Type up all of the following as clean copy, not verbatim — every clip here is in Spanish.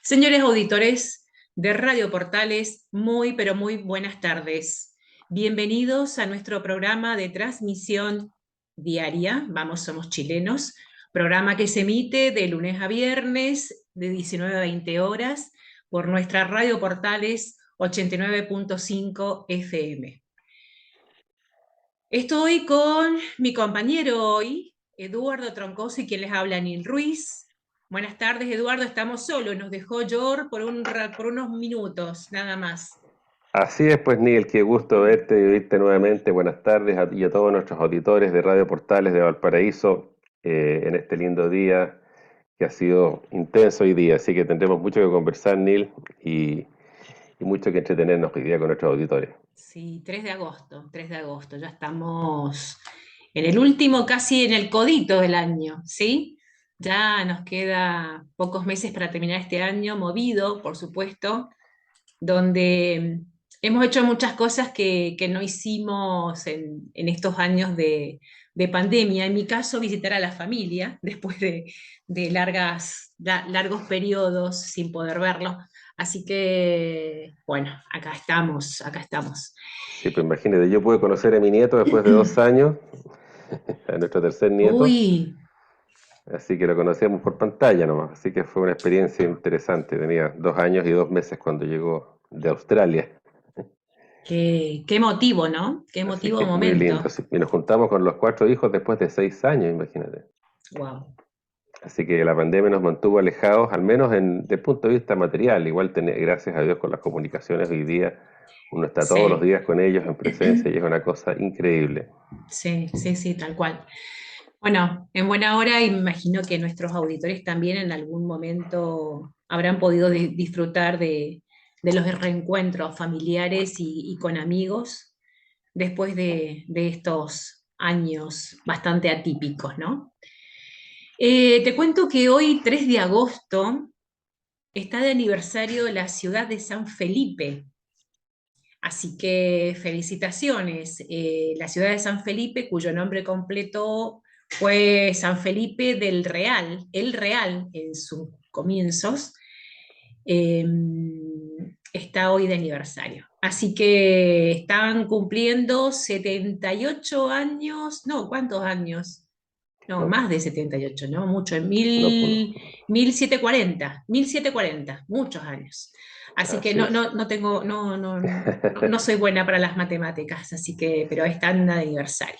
Señores auditores de Radio Portales, muy pero muy buenas tardes. Bienvenidos a nuestro programa de transmisión diaria, Vamos Somos Chilenos, programa que se emite de lunes a viernes de 19 a 20 horas por nuestra Radio Portales 89.5 FM. Estoy con mi compañero hoy, Eduardo Troncoso, quien les habla, Nil Ruiz. Buenas tardes, Eduardo. Estamos solos. Nos dejó Yor por unos minutos, nada más. Así es, pues Neil, qué gusto verte y oírte nuevamente. Buenas tardes y a todos nuestros auditores de Radio Portales de Valparaíso en este lindo día que ha sido intenso hoy día. Así que tendremos mucho que conversar, Neil, y mucho que entretenernos hoy día con nuestros auditores. Sí, 3 de agosto. Ya estamos en el último, casi en el codito del año, ¿sí? Ya nos queda pocos meses para terminar este año, movido, por supuesto, donde hemos hecho muchas cosas que no hicimos en estos años de pandemia. En mi caso, visitar a la familia después de largos periodos sin poder verlo. Así que, bueno, acá estamos, acá estamos. Sí, pues imagínate, yo pude conocer a mi nieto después de 2 años, a nuestro tercer nieto, Uy, así que lo conocíamos por pantalla nomás. Así que fue una experiencia interesante. Tenía 2 años y 2 meses cuando llegó de Australia. qué emotivo, ¿no? Qué Así emotivo que muy lindo. momento. Sí. Y nos juntamos con los 4 hijos después de 6 años, imagínate. Wow. Así que la pandemia nos mantuvo alejados, al menos desde el punto de vista material. Igual, gracias a Dios, con las comunicaciones hoy día, uno está todos los Sí. días con ellos en presencia y es una cosa increíble. Sí, sí, sí, tal cual. Bueno, en buena hora y me imagino que nuestros auditores también en algún momento habrán podido disfrutar de los reencuentros familiares y con amigos después de estos años bastante atípicos, ¿no? Te cuento que hoy, 3 de agosto, está de aniversario la ciudad de San Felipe. Así que felicitaciones. La ciudad de San Felipe, cuyo nombre completo fue San Felipe del Real, el Real en sus comienzos, eh, está hoy de aniversario. Así que están cumpliendo 78 años, no, ¿cuántos años? No, No, más de 78, ¿no? Mucho, en no, pues, 1740, muchos años. Así que así no, es. no, no tengo, no soy buena para las matemáticas, así que, pero están de aniversario.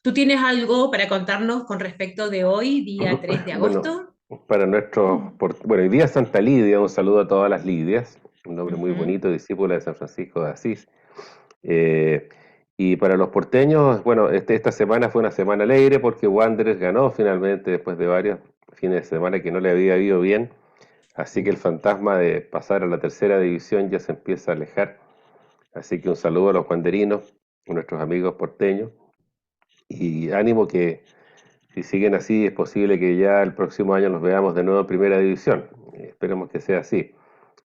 ¿Tú tienes algo para contarnos con respecto de hoy, día 3 de Bueno, agosto? para bueno, hoy día es Santa Lidia, un saludo a todas las Lidias, un nombre muy Ujú. bonito, discípula de San Francisco de Asís. Eh, y para los porteños, bueno, esta semana fue una semana alegre porque Wanderers ganó finalmente después de varios fines de semana que no le había ido bien. Así que el fantasma de pasar a la tercera división ya se empieza a alejar. Así que un saludo a los wanderinos, a nuestros amigos porteños. Y ánimo que si siguen así es posible que ya el próximo año nos veamos de nuevo en primera división. Esperemos que sea así.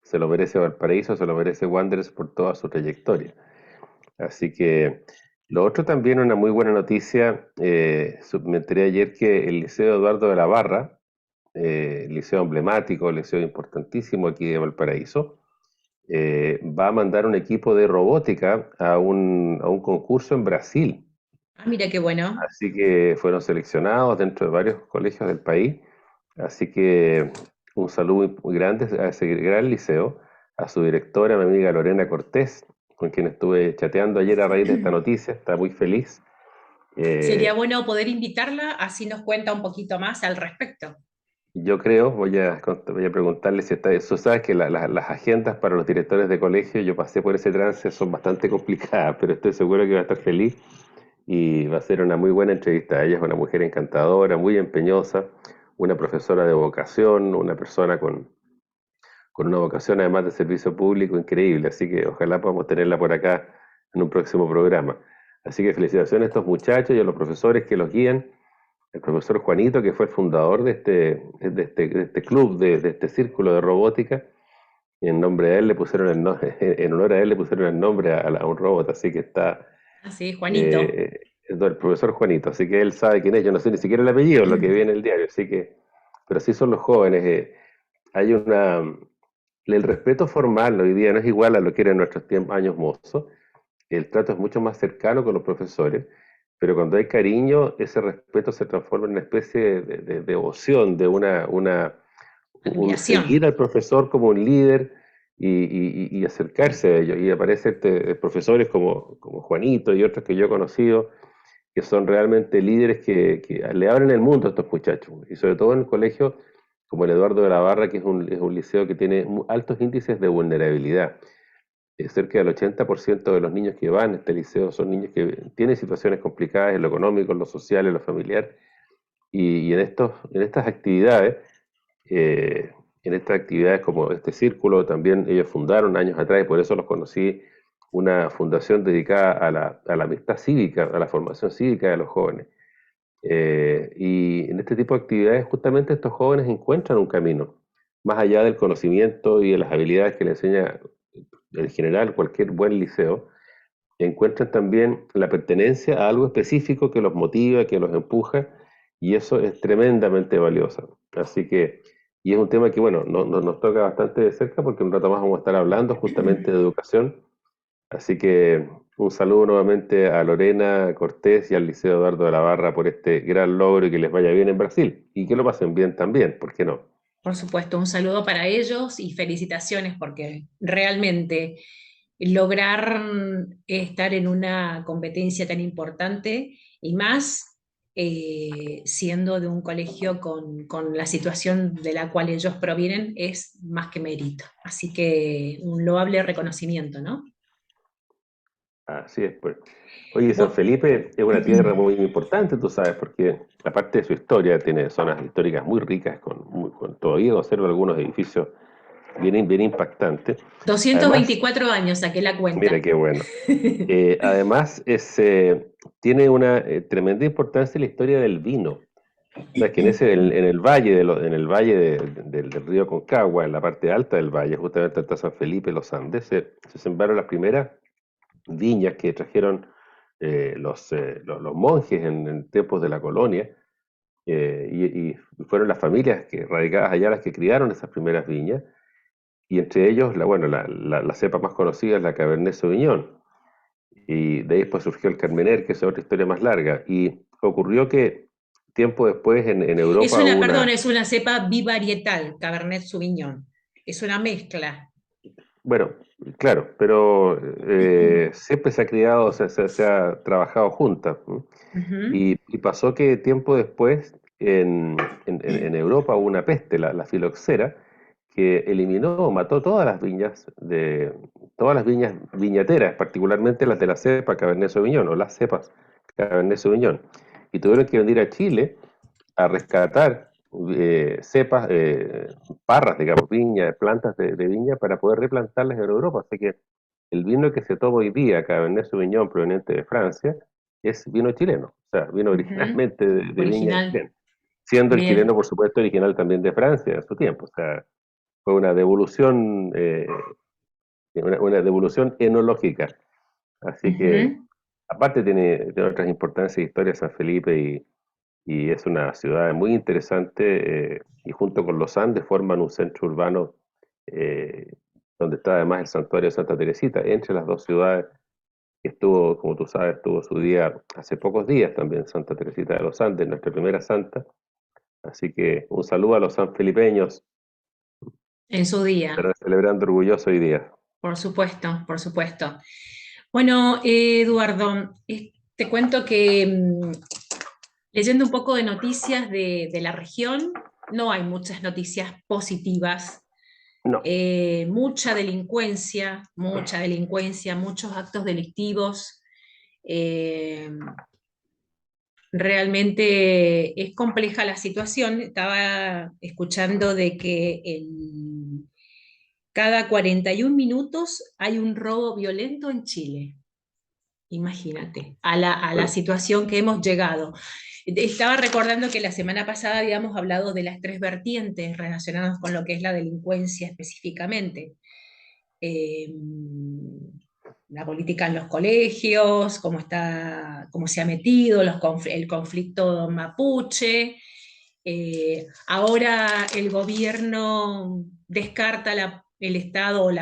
Se lo merece Valparaíso, se lo merece Wanderers por toda su trayectoria. Así que lo otro también, una muy buena noticia, me enteré ayer que el Liceo Eduardo de la Barra, liceo emblemático, liceo importantísimo aquí de Valparaíso, va a mandar un equipo de robótica a un concurso en Brasil. Ah, mira qué bueno. Así que fueron seleccionados dentro de varios colegios del país. Así que un saludo muy grande a ese gran liceo, a su directora, mi amiga Lorena Cortés, con quien estuve chateando ayer a raíz de esta noticia. Está muy feliz. Sería Eh, bueno poder invitarla, así nos cuenta un poquito más al respecto. yo creo, voy a preguntarle si está. Tú sabes que las agendas para los directores de colegio, yo pasé por ese trance, son bastante complicadas, pero estoy seguro que va a estar feliz y va a ser una muy buena entrevista. Ella es una mujer encantadora, muy empeñosa, una profesora de vocación, una persona con una vocación además de servicio público increíble, así que ojalá podamos tenerla por acá en un próximo programa. Así que felicitaciones a estos muchachos y a los profesores que los guían. El profesor Juanito, que fue el fundador de este club, de este círculo de robótica, y en nombre de él le pusieron en honor a él le pusieron el nombre a un robot, así que está Así, Juanito. el profesor Juanito, así que él sabe quién es, yo no sé ni siquiera el apellido, lo que viene en el diario, así que, pero sí son los jóvenes. Hay el respeto formal hoy día no es igual a lo que era en nuestros años mozos. El trato es mucho más cercano con los profesores, pero cuando hay cariño, ese respeto se transforma en una especie de devoción, de un Admiración. seguir al profesor como un líder y acercarse a ellos. Y aparecen profesores como Juanito y otros que yo he conocido, que son realmente líderes que le abren el mundo a estos muchachos. Y sobre todo en el colegio como el Eduardo de la Barra, que es un liceo que tiene altos índices de vulnerabilidad. Cerca del 80% de los niños que van a este liceo son niños que tienen situaciones complicadas en lo económico, en lo social, en lo familiar. Y en estas actividades, eh, como este círculo, también ellos fundaron años atrás, y por eso los conocí, una fundación dedicada a la amistad cívica, a la formación cívica de los jóvenes. Y en este tipo de actividades justamente estos jóvenes encuentran un camino, más allá del conocimiento y de las habilidades que le enseña en general cualquier buen liceo, encuentran también la pertenencia a algo específico que los motiva, que los empuja, y eso es tremendamente valioso. Así que, y es un tema que, bueno, nos toca bastante de cerca porque un rato más vamos a estar hablando justamente de educación. Así que un saludo nuevamente a Lorena Cortés y al Liceo Eduardo de la Barra por este gran logro y que les vaya bien en Brasil y que lo pasen bien también, ¿por qué no? Por supuesto, un saludo para ellos y felicitaciones porque realmente lograr estar en una competencia tan importante y más siendo de un colegio con la situación de la cual ellos provienen es más que mérito. Así que un loable reconocimiento, ¿no? Así es, pues. Oye, San Bu- Felipe es una tierra muy importante, tú sabes, porque aparte de su historia, tiene zonas históricas muy ricas, todavía conserva algunos edificios bien impactantes. Además, 224 años saqué la mira cuenta. qué bueno. Además, tiene una tremenda importancia en la historia del vino. Sabes que en el valle, en el valle del río Concagua, en la parte alta del valle, justamente hasta San Felipe, los Andes, se sembraron las primeras viñas que trajeron los monjes en tiempos de la colonia, y fueron las familias que radicadas allá las que criaron esas primeras viñas, y entre ellos, bueno, la cepa más conocida es la Cabernet Sauvignon, y de ahí después surgió el Carmener, que es otra historia más larga, y ocurrió que tiempo después en Es Europa hubo una, perdón, una. es una cepa bivarietal, Cabernet Sauvignon. Es una mezcla. Bueno, claro, pero siempre se ha criado, se ha trabajado juntas. ¿No? Ujú. Y pasó que tiempo después en Europa hubo una peste, la filoxera, que eliminó, mató todas las viñas viñateras, particularmente las de la cepa Cabernet Sauvignon, o las cepas Cabernet Sauvignon. Y tuvieron que venir a Chile a rescatar cepas, parras, digamos, viñas, plantas de viña para poder replantarlas en Europa. Así que el vino que se toma hoy día, Cabernet Sauvignon, proveniente de Francia, es vino chileno, o sea, vino Ujú. originalmente de viña Original. chilena, siendo el chileno, Bien. por supuesto, original también de Francia en su tiempo. O sea, fue una devolución, una devolución enológica. Así que, Ujú. aparte tiene otras importancias e historias San Felipe y es una ciudad muy interesante, y junto con los Andes forman un centro urbano, eh, donde está además el santuario de Santa Teresita, entre las dos ciudades que estuvo, como tú sabes, tuvo su día hace pocos días también Santa Teresita de los Andes, nuestra primera santa. Así que un saludo a los sanfelipeños, En su día, estarán celebrando orgulloso hoy día. por supuesto, por supuesto. Bueno, Eduardo, te cuento que leyendo un poco de noticias de la región, no hay muchas noticias positivas. No, Mucha delincuencia, muchos actos delictivos. Eh, Realmente es compleja la situación. Estaba escuchando de que cada 41 minutos hay un robo violento en Chile. Imagínate, a la bueno, situación que hemos llegado. Estaba recordando que la semana pasada habíamos hablado de las tres vertientes relacionadas con lo que es la delincuencia específicamente. Eh, la política en los colegios, cómo se ha metido, el conflicto mapuche. Ahora el gobierno descarta el estado o el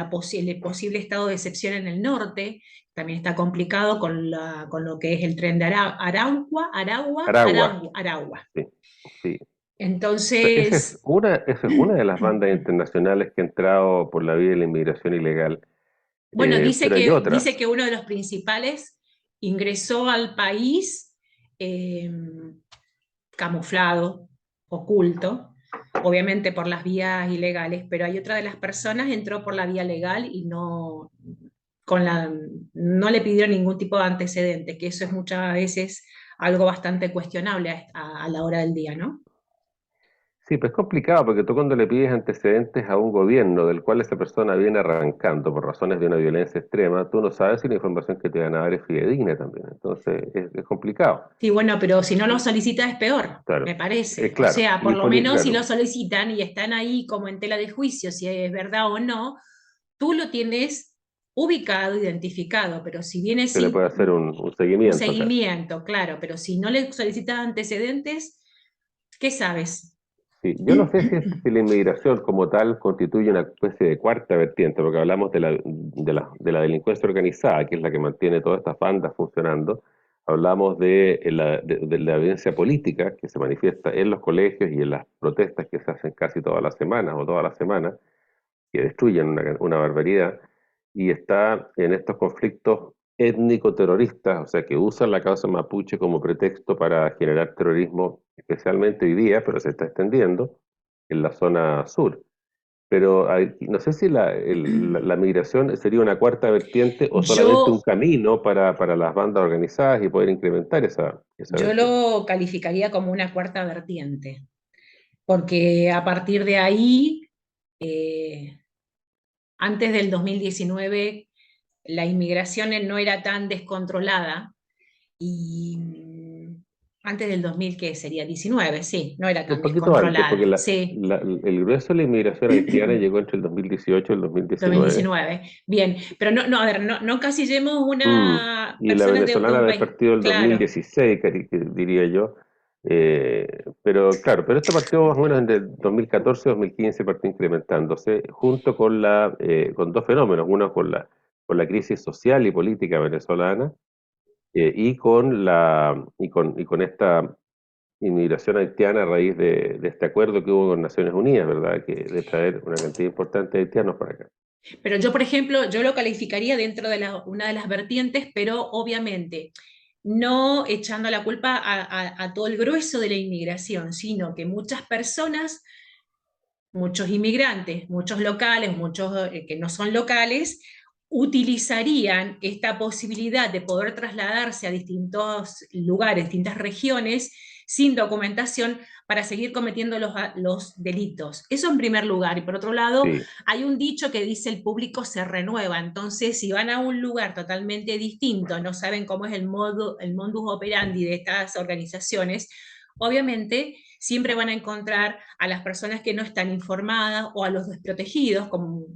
posible estado de excepción en el norte. También está complicado con lo que es el tren de Aragua, Aragua. sí, sí. Entonces, Esa es una de las bandas internacionales que ha entrado por la vía de la inmigración ilegal, bueno, pero hay dice otras. que uno de los principales ingresó al país eh, camuflado, oculto, obviamente por las vías ilegales, pero hay otra de las personas entró por la vía legal y no le pidieron ningún tipo de antecedente, que eso es muchas veces algo bastante cuestionable a la hora del día, ¿no? Sí, pues es complicado porque tú cuando le pides antecedentes a un gobierno del cual esa persona viene arrancando por razones de una violencia extrema, tú no sabes si la información que te van a dar es fidedigna también. Entonces es complicado. Sí, bueno, pero si no lo solicita es peor, Claro, me parece. O claro. sea, por Y lo menos si lo claro, solicitan y están ahí como en tela de juicio, si es verdad o no, tú lo tienes ubicado, identificado, pero si viene se le puede hacer un un seguimiento, claro. seguimiento, claro, pero si no le solicitas antecedentes, ¿qué sabes? Sí, yo no sé si la inmigración como tal constituye una especie de cuarta vertiente, porque hablamos de la delincuencia organizada, que es la que mantiene todas estas bandas funcionando. Hablamos de la violencia política que se manifiesta en los colegios y en las protestas que se hacen casi todas las semanas o todas las semanas, que destruyen una barbaridad, y está en estos conflictos étnico-terroristas, o sea, que usan la causa mapuche como pretexto para generar terrorismo, especialmente hoy día, pero se está extendiendo en la zona sur. Pero no sé si la migración sería una cuarta vertiente o solamente un Yo, camino para las bandas organizadas y poder incrementar esa yo vertiente. lo calificaría como una cuarta vertiente, porque a partir de ahí, antes del 2019, la inmigración no era tan descontrolada y antes del 2000, ¿qué sería? 19, sí, no era Un tan poquito antes, porque descontrolada, sí. el grueso de la inmigración haitiana llegó entre el 2018 y el 2019. 2019. Bien, pero a ver, no casillemos Mm, una y la personas de venezolana un del país, partido del claro. 2016, que diría yo. Pero claro, pero esto partió más o menos entre el 2014-2015, partió incrementándose, junto con dos fenómenos, uno con la crisis social y política venezolana, y con esta inmigración haitiana a raíz de este acuerdo que hubo con Naciones Unidas, ¿verdad? Que de traer una cantidad importante de haitianos para acá. Pero yo, por ejemplo, yo lo calificaría dentro de una de las vertientes, pero obviamente no echando la culpa a todo el grueso de la inmigración, sino que muchas personas, muchos inmigrantes, muchos locales, muchos que no son locales, utilizarían esta posibilidad de poder trasladarse a distintos lugares, distintas regiones, sin documentación, para seguir cometiendo los delitos. Eso en primer lugar. Y por otro lado, Sí, hay un dicho que dice el público se renueva. Entonces, si van a un lugar totalmente distinto, no saben cómo es el modus operandi de estas organizaciones, obviamente siempre van a encontrar a las personas que no están informadas o a los desprotegidos, como,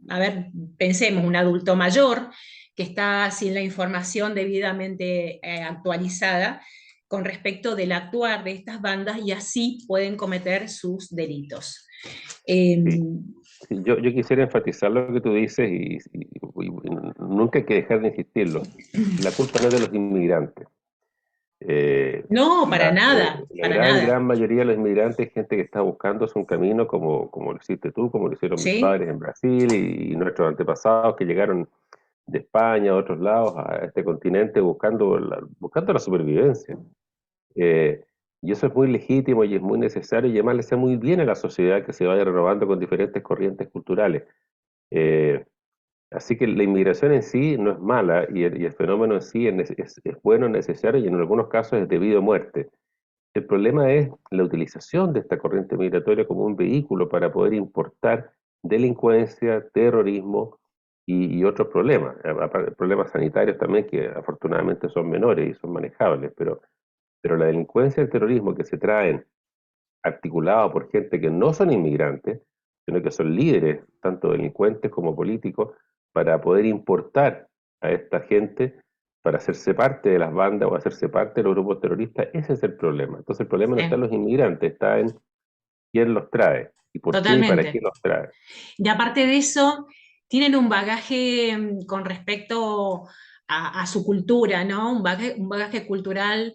a ver, pensemos, un adulto mayor que está sin la información debidamente actualizada con respecto del actuar de estas bandas y así pueden cometer sus delitos. Eh, sí. Sí, yo quisiera enfatizar lo que tú dices y nunca hay que dejar de insistirlo. La culpa no es de los inmigrantes. no, La para gran nada. mayoría de los inmigrantes es gente que está buscando un camino como lo hiciste tú, como lo hicieron mis ¿Sí? padres en Brasil y nuestros antepasados que llegaron de España a otros lados a este continente buscando la supervivencia. Eh, y eso es muy legítimo y es muy necesario y además le hace muy bien a la sociedad que se vaya renovando con diferentes corrientes culturales. Eh, Así que la inmigración en sí no es mala y el fenómeno en sí es bueno, necesario y en algunos casos es debido a muerte. El problema es la utilización de esta corriente migratoria como un vehículo para poder importar delincuencia, terrorismo y otros problemas, problemas sanitarios también que afortunadamente son menores y son manejables, pero la delincuencia y el terrorismo que se traen articulados por gente que no son inmigrantes, sino que son líderes, tanto delincuentes como políticos, para poder importar a esta gente para hacerse parte de las bandas o hacerse parte de los grupos terroristas, ese es el problema. Entonces el problema no está en Sí. los inmigrantes, está en quién los trae. ¿Y por qué y para qué totalmente. los trae? Y aparte de eso, tienen un bagaje con respecto a su cultura, ¿no? Un bagaje cultural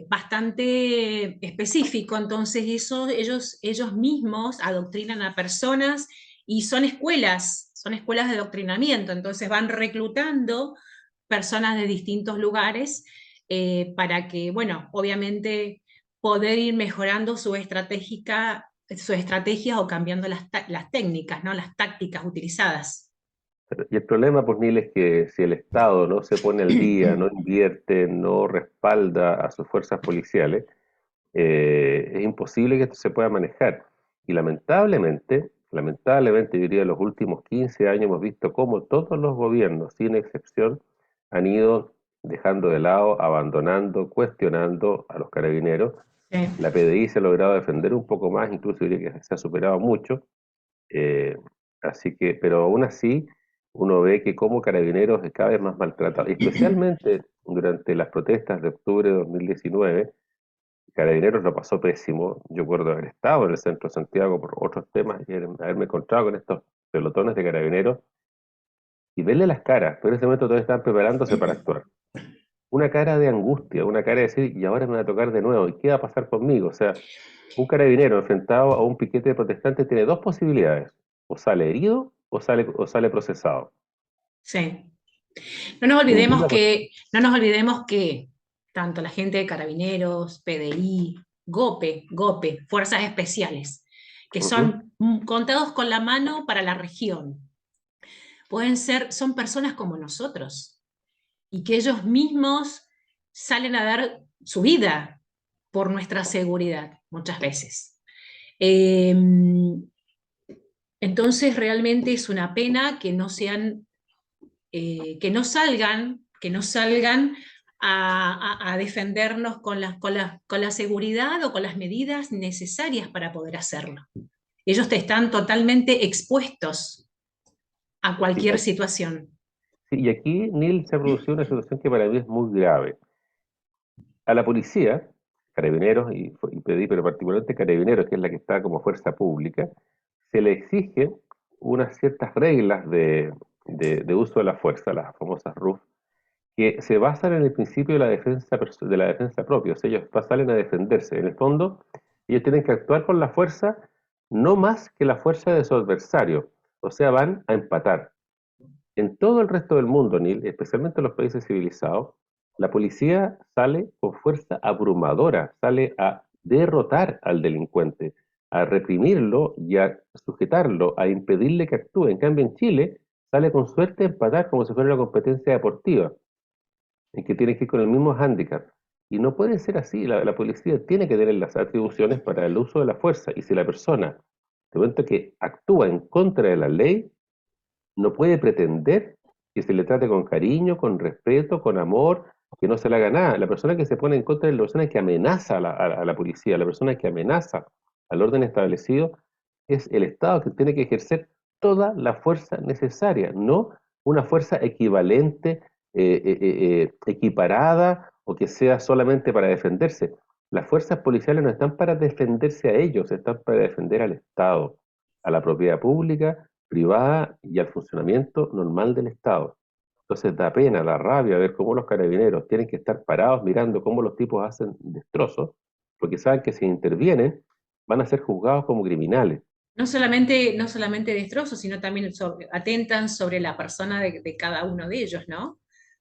bastante específico. Entonces, eso, ellos mismos adoctrinan a personas y son escuelas de adoctrinamiento. Entonces, van reclutando personas de distintos lugares para que, bueno, obviamente poder ir mejorando sus estrategias o cambiando las técnicas, ¿no? Las tácticas utilizadas. Y el problema, pues, Neil, es que si el Estado no se pone al día, no invierte, no respalda a sus fuerzas policiales, es imposible que esto se pueda manejar. Y lamentablemente, yo diría, en los últimos 15 años hemos visto cómo todos los gobiernos, sin excepción, han ido dejando de lado, abandonando, cuestionando a los carabineros. Sí. La PDI se ha logrado defender un poco más, incluso diría que se ha superado mucho. eh, Así que, pero aún así, uno ve que como Carabineros es cada vez más maltratado, especialmente durante las protestas de octubre de 2019. Carabineros lo pasó pésimo. Yo recuerdo haber estado en el centro de Santiago por otros temas y haberme encontrado con estos pelotones de carabineros y verle las caras, pero en ese momento todos estaban preparándose para actuar. Una cara de angustia, una cara de decir, y ahora me va a tocar de nuevo, ¿y qué va a pasar conmigo? O sea, un carabinero enfrentado a un piquete de protestantes tiene dos posibilidades: o sale herido o sale procesado. Sí. Ninguna. No nos olvidemos que tanto la gente de Carabineros, PDI, GOPE, Fuerzas Especiales, que Ujú. son contados con la mano para la región, son personas como nosotros y que ellos mismos salen a dar su vida por nuestra seguridad muchas veces. Eh, entonces realmente es una pena que no sean que no salgan a defendernos con la seguridad o con las medidas necesarias para poder hacerlo. Ellos te están totalmente expuestos a Sí, cualquier situación. sí, y aquí, Neil, se ha producido una situación que para mí es muy grave. A la policía, carabineros y pedí, pero particularmente carabineros, que es la que está como fuerza pública, se le exige unas ciertas reglas de uso de la fuerza, las famosas RUF, que se basan en el principio de de la defensa propia. O sea, ellos salen a defenderse. En el fondo, ellos tienen que actuar con la fuerza no más que la fuerza de su adversario. O sea, van a empatar. En todo el resto del mundo, Neil, especialmente en los países civilizados, la policía sale con fuerza abrumadora, sale a derrotar al delincuente, a reprimirlo y a sujetarlo, a impedirle que actúe. En cambio, en Chile sale con suerte a empatar como si fuera una competencia deportiva, en que tiene que ir con el mismo hándicap. Y no puede ser así. La policía tiene que tener las atribuciones para el uso de la fuerza. Y si la persona, de momento que actúa en contra de la ley, no puede pretender que se le trate con cariño, con respeto, con amor, que no se le haga nada. La persona que se pone en contra es la persona que amenaza a la policía, la persona que amenaza al orden establecido, es el Estado que tiene que ejercer toda la fuerza necesaria, no una fuerza equivalente, equiparada o que sea solamente para defenderse. Las fuerzas policiales no están para defenderse a ellos, están para defender al Estado, a la propiedad pública, privada y al funcionamiento normal del Estado. Entonces da pena, da rabia ver cómo los carabineros tienen que estar parados mirando cómo los tipos hacen destrozos, porque saben que si intervienen van a ser juzgados como criminales. No solamente destrozos, sino también atentan sobre la persona de cada uno de ellos, ¿no?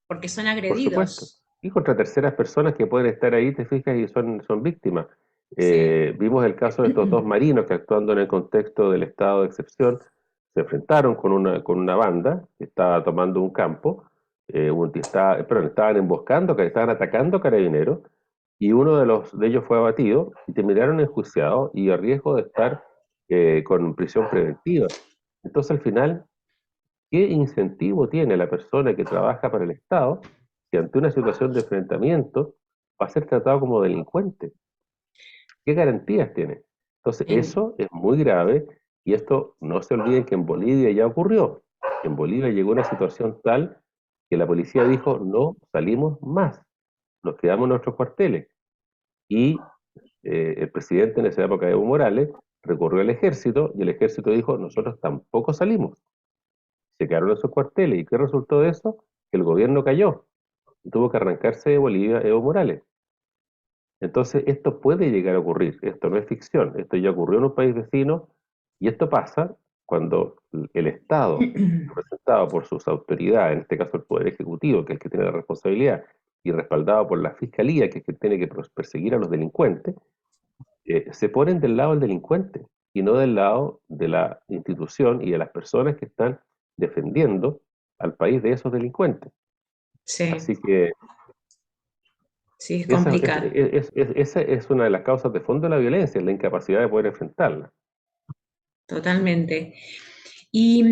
Porque son Por supuesto. agredidos. Y contra terceras personas que pueden estar ahí, te fijas, y son víctimas. Sí. Vimos el caso de estos dos marinos que, actuando en el contexto del estado de excepción, se enfrentaron con con una banda que estaba tomando un campo, perdón, estaban emboscando, que estaban atacando carabineros, y uno de ellos fue abatido y terminaron enjuiciados y a riesgo de estar con prisión preventiva. Entonces, al final, ¿qué incentivo tiene la persona que trabaja para el Estado si ante una situación de enfrentamiento va a ser tratado como delincuente? ¿Qué garantías tiene? Entonces, En- eso es muy grave y esto no se olviden que en Bolivia ya ocurrió. En Bolivia llegó una situación tal que la policía dijo, no salimos más, nos quedamos en nuestros cuarteles. Y el presidente en esa época, Evo Morales, recurrió al ejército y el ejército dijo, nosotros tampoco salimos. Se quedaron en sus cuarteles. ¿Y qué resultó de eso? Que el gobierno cayó y tuvo que arrancarse de Bolivia Evo Morales. Entonces, esto puede llegar a ocurrir, esto no es ficción, esto ya ocurrió en un país vecino y esto pasa cuando el Estado, representado por sus autoridades, en este caso el Poder Ejecutivo, que es el que tiene la responsabilidad, y respaldado por la Fiscalía, que es el que tiene que perseguir a los delincuentes, se ponen del lado del delincuente y no del lado de la institución y de las personas que están defendiendo al país de esos delincuentes. Sí, Así que sí, es esa complicado. esa es una de las causas de fondo de la violencia, la incapacidad de poder enfrentarla. Totalmente. Y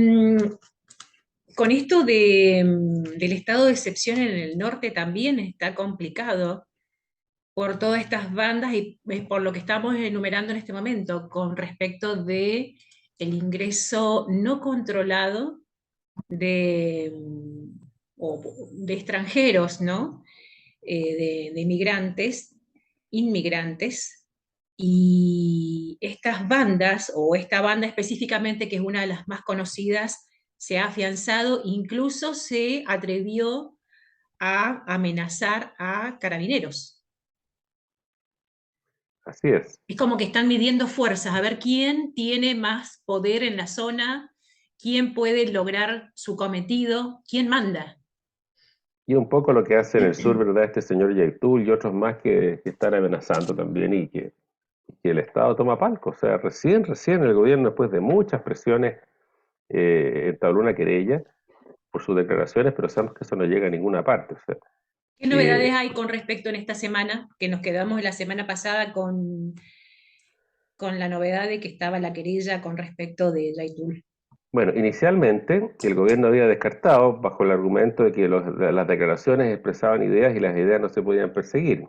con esto del estado de excepción en el norte también está complicado por todas estas bandas y por lo que estamos enumerando en este momento con respecto de el ingreso no controlado de, de extranjeros, ¿no? De inmigrantes, y estas bandas, o esta banda específicamente, que es una de las más conocidas, se ha afianzado, incluso se atrevió a amenazar a carabineros. Así es. Es como que están midiendo fuerzas, a ver quién tiene más poder en la zona, quién puede lograr su cometido, quién manda. Y un poco lo que hace en el sur, ¿verdad? Este señor Yaitul y otros más que están amenazando también que el Estado toma palco. O sea, recién el gobierno, después de muchas presiones, entabló una querella por sus declaraciones, pero sabemos que eso no llega a ninguna parte. O sea, ¿Qué novedades que, hay con respecto en esta semana? Que nos quedamos la semana pasada con la novedad de que estaba la querella con respecto de Yaitul. bueno, inicialmente el gobierno había descartado bajo el argumento de que las declaraciones expresaban ideas y las ideas no se podían perseguir.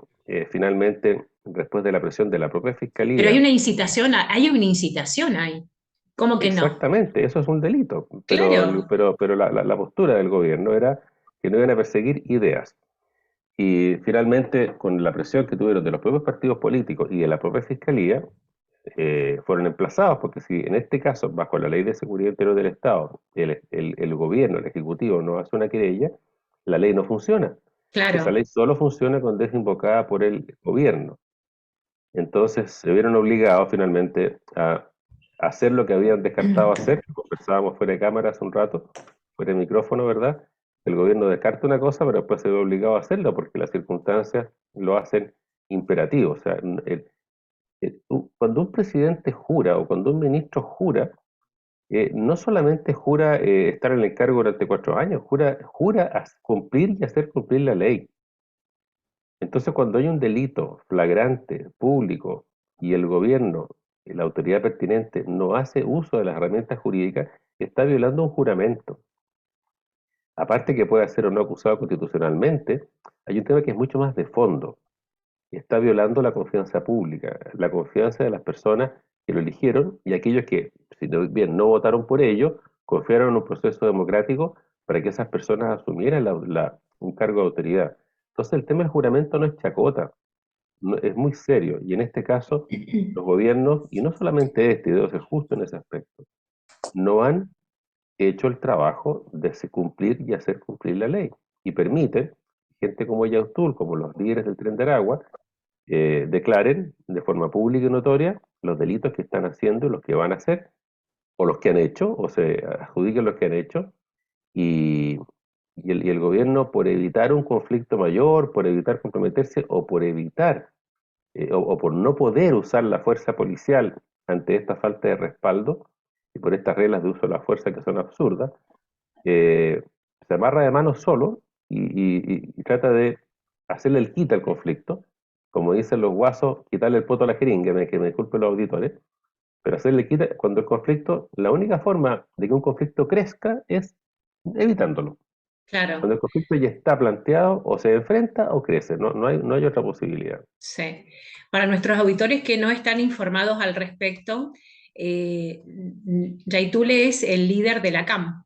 Finalmente, después de la presión de la propia Pero fiscalía. hay una incitación ahí. ¿Cómo que no? Exactamente, eso es un delito, Claro. pero la postura del gobierno era que no iban a perseguir ideas. Y finalmente, con la presión que tuvieron de los propios partidos políticos y de la propia fiscalía, fueron emplazados, porque si en este caso, bajo la Ley de Seguridad Interior del Estado, el gobierno, el Ejecutivo no hace una querella, la ley no funciona. Esa Claro. ley solo funciona cuando es invocada por el gobierno. Entonces se vieron obligados finalmente a hacer lo que habían descartado hacer. Conversábamos fuera de cámara hace un rato, fuera de micrófono, ¿verdad? El gobierno descarta una cosa, pero después se ve obligado a hacerlo porque las circunstancias lo hacen imperativo. O sea, cuando un presidente jura o cuando un ministro jura, no solamente jura estar en el cargo durante 4 años, jura cumplir y hacer cumplir la ley. Entonces, cuando hay un delito flagrante, público, y el gobierno, la autoridad pertinente, no hace uso de las herramientas jurídicas, está violando un juramento. Aparte que puede ser o no acusado constitucionalmente, hay un tema que es mucho más de fondo. Está violando la confianza pública, la confianza de las personas que lo eligieron y aquellos que, si bien no votaron por ello, confiaron en un proceso democrático para que esas personas asumieran un cargo de autoridad. Entonces, el tema del juramento no es chacota, es muy serio. Y en este caso, los gobiernos, y no solamente este, y debo ser justo en ese aspecto, no han hecho el trabajo de cumplir y hacer cumplir la ley. Y permiten, gente como Yaustul, como los líderes del Tren de Aragua, declaren de forma pública y notoria los delitos que están haciendo y los que van a hacer, o los que han hecho, o se adjudiquen los que han hecho, y, y el gobierno, por evitar un conflicto mayor, por evitar comprometerse, o por evitar o por no poder usar la fuerza policial ante esta falta de respaldo y por estas reglas de uso de la fuerza que son absurdas, eh, se amarra de manos solo y trata de hacerle el quita al conflicto, como dicen los guasos, quitarle el poto a la jeringa, que me disculpen los auditores, pero hacerle quita cuando el conflicto, la única forma de que un conflicto crezca es evitándolo. Cuando Claro. el conflicto ya está planteado, o se enfrenta o crece, no hay otra posibilidad. Sí. Para nuestros auditores que no están informados al respecto, Yaitul es el líder de la CAM.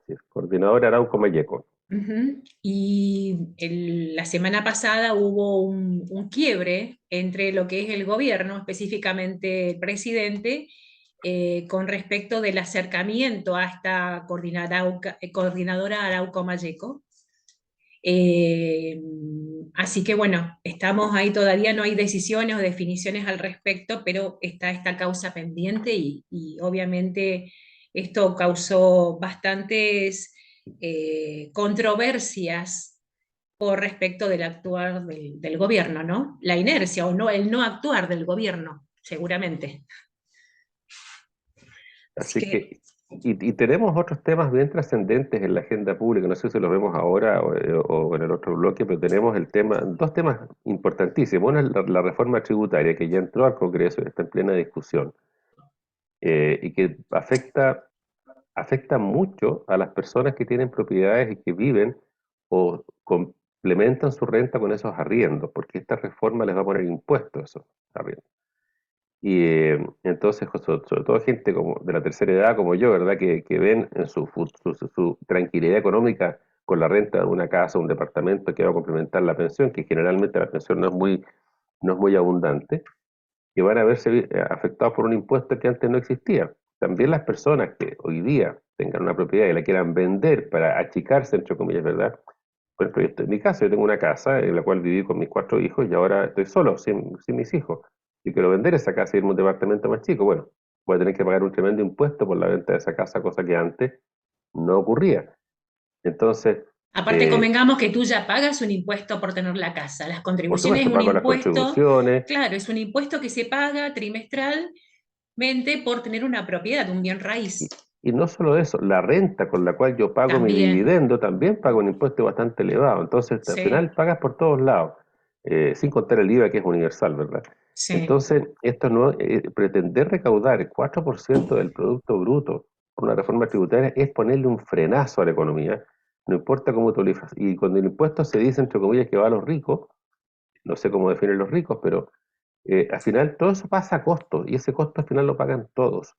Sí, coordinador Arauco Mayeco. Ujú. Y la semana pasada hubo un quiebre entre lo que es el gobierno, específicamente el presidente, con respecto del acercamiento a esta coordinadora Arauco Mayeco. Eh, Así que bueno, estamos ahí, todavía no hay decisiones o definiciones al respecto, pero está esta causa pendiente y obviamente esto causó bastantes controversias por respecto del actuar del gobierno, ¿no? La inercia o no, el no actuar del gobierno, seguramente. Así Así que, que, y tenemos otros temas bien trascendentes en la agenda pública, no sé si los vemos ahora o en el otro bloque, pero tenemos dos temas importantísimos. Uno es la reforma tributaria que ya entró al Congreso y está en plena discusión, y que afecta mucho a las personas que tienen propiedades y que viven o complementan su renta con esos arriendos, porque esta reforma les va a poner impuestos a esos arriendos. Y entonces, sobre todo gente como de la tercera edad como yo, ¿verdad? Que ven en su tranquilidad económica con la renta de una casa, un departamento que va a complementar la pensión, que generalmente la pensión no es muy abundante, que van a verse afectados por un impuesto que antes no existía. También las personas que hoy día tengan una propiedad y la quieran vender para achicarse, entre comillas, ¿verdad? Por ejemplo, en mi caso, yo tengo una casa en la cual viví con mis 4 hijos y ahora estoy solo, sin mis hijos. Y quiero vender esa casa y irme a un departamento más chico. Bueno, voy a tener que pagar un tremendo impuesto por la venta de esa casa, cosa que antes no ocurría. Entonces, aparte, eh, convengamos que tú ya pagas un impuesto por tener la casa. Las por contribuciones es supuesto, un pago las impuesto, contribuciones. claro, es un impuesto que se paga trimestralmente por tener una propiedad, un bien raíz. Y no solo eso, la renta con la cual yo pago mi También, dividendo también pago un impuesto bastante elevado. Entonces, al sí, final pagas por todos lados, sin contar el IVA que es universal, ¿verdad? sí. Entonces, esto no, pretender recaudar el 4% del Producto Bruto por una reforma tributaria es ponerle un frenazo a la economía, no importa cómo tú lo hagas. Y cuando el impuesto se dice, entre comillas, que va a los ricos, no sé cómo definen los ricos, pero al final todo eso pasa a costo y ese costo al final lo pagan todos.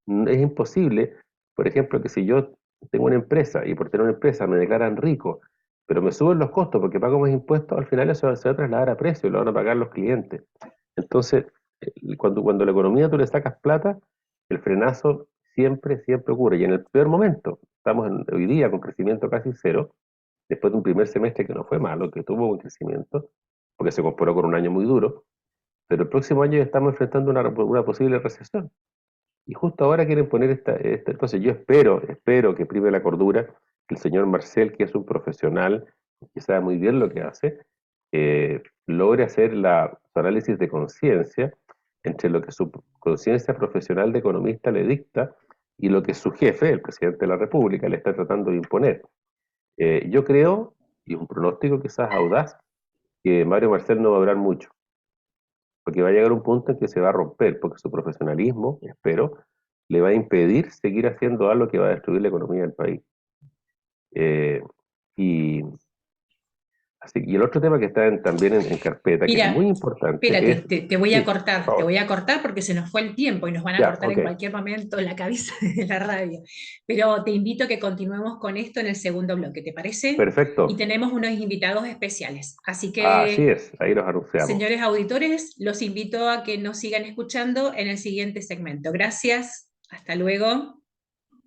Es imposible, por ejemplo, que si yo tengo una empresa y por tener una empresa me declaran rico, pero me suben los costos porque pago más impuestos, al final eso se va a trasladar a precio y lo van a pagar los clientes. Entonces, cuando la economía tú le sacas plata, el frenazo siempre ocurre. Y en el peor momento, estamos hoy día con crecimiento casi cero, después de un primer semestre que no fue malo, que tuvo un crecimiento, porque se comparó con un año muy duro, pero el próximo año ya estamos enfrentando una posible recesión. Y justo ahora quieren poner entonces yo espero que prime la cordura, que el señor Marcel, que es un profesional, que sabe muy bien lo que hace, logre hacer su análisis de conciencia entre lo que su conciencia profesional de economista le dicta y lo que su jefe, el presidente de la República, le está tratando de imponer. Yo creo, y es un pronóstico quizás audaz, que Mario Marcel no va a durar mucho, porque va a llegar un punto en que se va a romper, porque su profesionalismo, espero, le va a impedir seguir haciendo algo que va a destruir la economía del país. Eh, y, y el otro tema que está también en carpeta, que es muy Mira, importante, espérate, es... te voy a Sí, por cortar, te favor. voy a cortar porque se nos fue el tiempo y nos van a Ya, cortar ok. en cualquier momento la cabeza de la radio. Pero te invito a que continuemos con esto en el segundo bloque, ¿te parece? Y Perfecto. tenemos unos invitados especiales. Así Así que, es, ahí los anunciamos. señores auditores, los invito a que nos sigan escuchando en el siguiente segmento. Gracias, hasta luego.